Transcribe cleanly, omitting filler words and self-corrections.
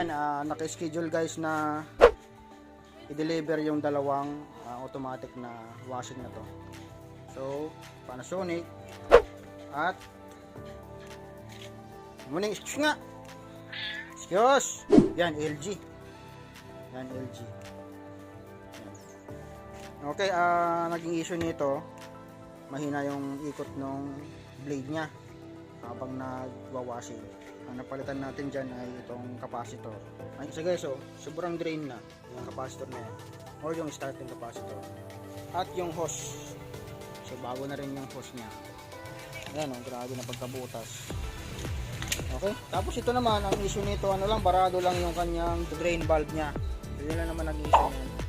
Yan, naka-schedule guys na i-deliver yung dalawang automatic na washing na to. So, Panasonic at muning excuse nga. Excuse. Yan, LG. Yan, LG. Yan. Okay, naging issue nito, mahina yung ikot ng blade nya habang nagwa-washing. Ang napalitan natin dyan ay itong capacitor. Ay, isa guys, so, sobrang drain na yung capacitor na yan, or yung starting capacitor, at yung hose. So bago na rin yung hose nya. Ayan o, grabe na pagkabutas. Okay, tapos ito naman ang issue nito, ano lang, barado lang yung kanyang drain valve nya. So yun lang naman nag-issue yan.